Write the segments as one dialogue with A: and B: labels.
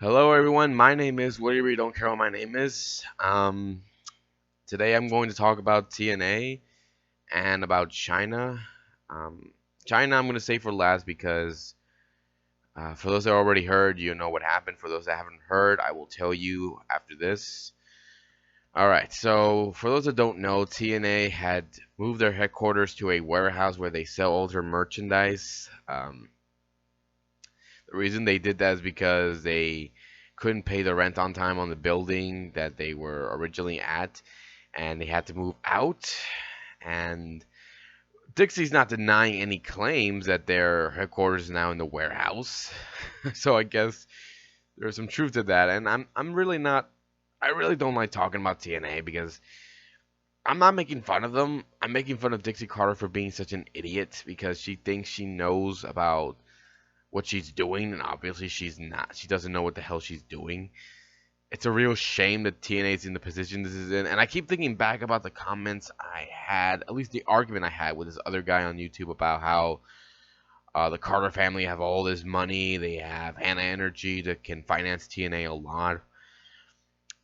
A: Hello, everyone. My name is whatever you don't care what my name is. Today I'm going to talk about TNA and about China. Um, China, I'm going to say for last because for those that already heard, you know what happened. For those that haven't heard, I will tell you after this. All right. So for those that don't know, TNA had moved their headquarters to a warehouse where they sell all their merchandise. The reason they did that is because they couldn't pay the rent on time on the building that they were originally at, and they had to move out. And Dixie's not denying any claims that their headquarters is now in the warehouse. So I guess there's some truth to that. And I'm really not I really don't like talking about TNA because I'm not making fun of them. I'm making fun of Dixie Carter for being such an idiot because she thinks she knows about what she's doing, and obviously she's not. She doesn't know what the hell she's doing. It's a real shame that TNA is in the position this is in, and I keep thinking back about the comments I had, at least the argument I had with this other guy on YouTube about how the Carter family have all this money, they have Hannah Energy that can finance TNA a lot.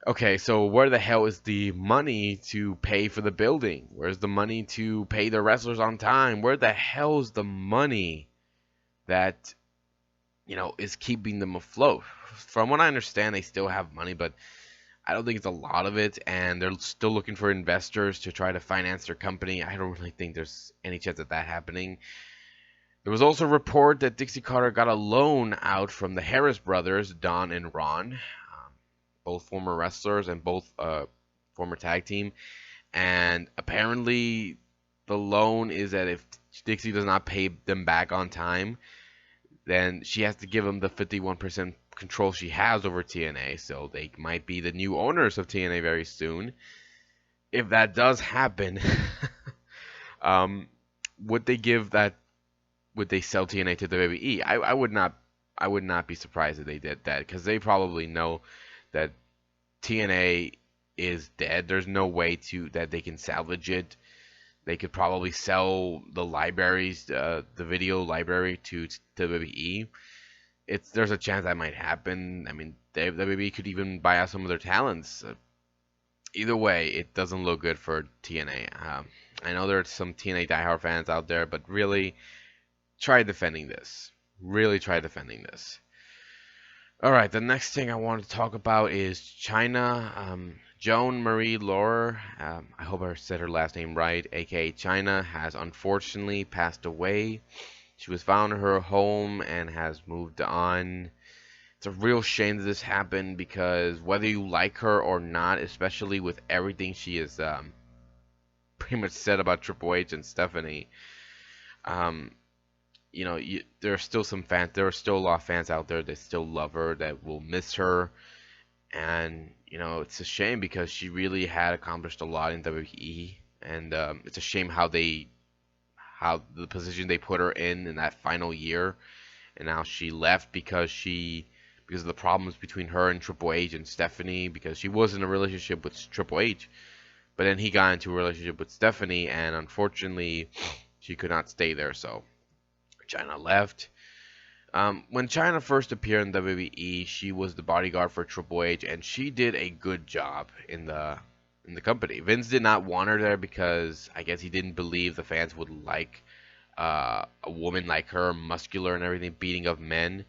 A: Okay, so where the hell is the money to pay for the building? Where's the money to pay the wrestlers on time? Where the hell is the money that is keeping them afloat. From what I understand, they still have money, but I don't think it's a lot of it, and they're still looking for investors to try to finance their company. I don't really think there's any chance of that happening. There was also a report that Dixie Carter got a loan out from the Harris brothers, Don and Ron, both former wrestlers and both former tag team. And apparently, the loan is that if Dixie does not pay them back on time, then she has to give them the 51% control she has over TNA. So they might be the new owners of TNA very soon. If that does happen, um, would they give that? Would they sell TNA to the WWE? I would not. I would not be surprised if they did that because they probably know that TNA is dead. There's no way to that they can salvage it. They could probably sell the libraries, the video library to WWE. There's a chance that might happen. I mean, WWE could even buy out some of their talents. Either way, it doesn't look good for TNA. I know there's some TNA diehard fans out there, but really try defending this. Really try defending this. All right, the next thing I want to talk about is Chyna. Joan Marie Laurer, I hope I said her last name right, aka Chyna, has unfortunately passed away. She was found in her home and has moved on. It's a real shame that this happened because whether you like her or not, especially with everything she has pretty much said about Triple H and Stephanie, um, there are still some fans. There are still a lot of fans out there that still love her, that will miss her, and it's a shame because she really had accomplished a lot in WWE, and it's a shame how the position they put her in that final year, and now she left because of the problems between her and Triple H and Stephanie, because she was in a relationship with Triple H, but then he got into a relationship with Stephanie, and unfortunately, she could not stay there, so Chyna left. When Chyna first appeared in WWE, she was the bodyguard for Triple H, and she did a good job in the company. Vince did not want her there because I guess he didn't believe the fans would like a woman like her, muscular and everything, beating up men.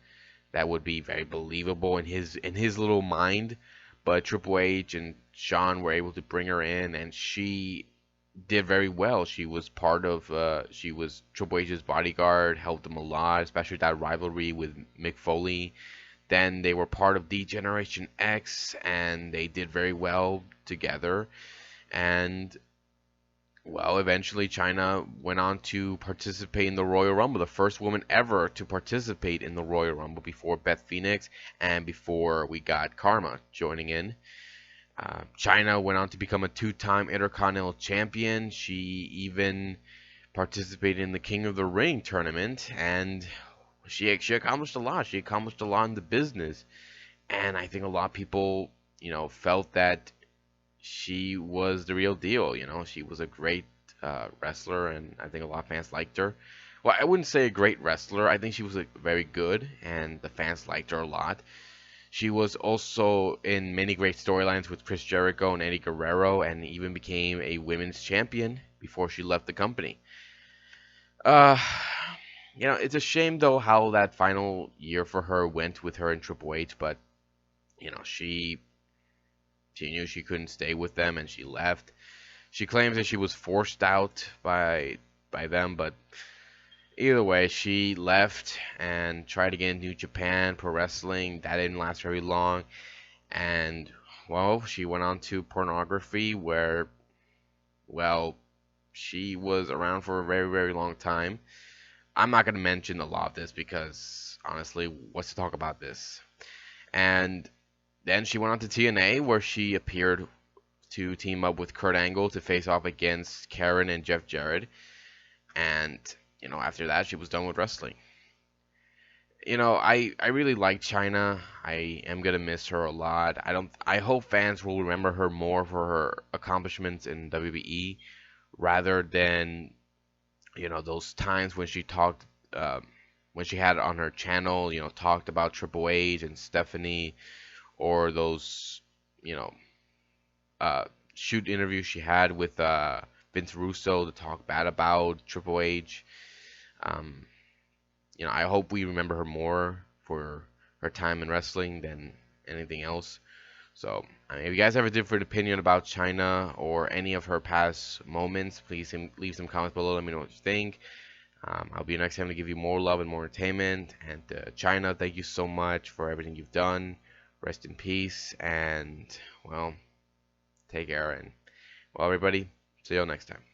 A: That would be very believable in his little mind. But Triple H and Shawn were able to bring her in, and she did very well. She was Triple H's bodyguard, helped him a lot, especially that rivalry with Mick Foley. Then they were part of D Generation X, and they did very well together. And well, eventually Chyna went on to participate in the Royal Rumble, the first woman ever to participate in the Royal Rumble before Beth Phoenix and before we got Karma joining in. Chyna went on to become a two-time Intercontinental Champion. She even participated in the King of the Ring tournament, and she accomplished a lot. She accomplished a lot in the business, and I think a lot of people, felt that she was the real deal. She was a great wrestler, and I think a lot of fans liked her. Well, I wouldn't say a great wrestler. I think she was very good, and the fans liked her a lot. She was also in many great storylines with Chris Jericho and Eddie Guerrero, and even became a women's champion before she left the company. Uh, it's a shame though how that final year for her went with her and Triple H, but she knew she couldn't stay with them and she left. She claims that she was forced out by them, but either way, she left and tried to get into New Japan Pro Wrestling. That didn't last very long, and well, she went on to pornography, where well, she was around for a very very long time. I'm not gonna mention a lot of this because honestly, what's to talk about this? And then she went on to TNA, where she appeared to team up with Kurt Angle to face off against Karen and Jeff Jarrett. And after that, she was done with wrestling. I really like Chyna. I am gonna miss her a lot. I hope fans will remember her more for her accomplishments in WWE rather than those times when she talked when she had it on her channel, talked about Triple H and Stephanie, or those you know uh, shoot interviews she had with Vince Russo to talk bad about Triple H. Um, I hope we remember her more for her time in wrestling than anything else. So, I mean, if you guys have a different opinion about Chyna or any of her past moments, please leave some comments below. Let me know what you think. I'll be next time to give you more love and more entertainment. And Chyna, thank you so much for everything you've done. Rest in peace, and well, take care. And well, everybody, see you all next time.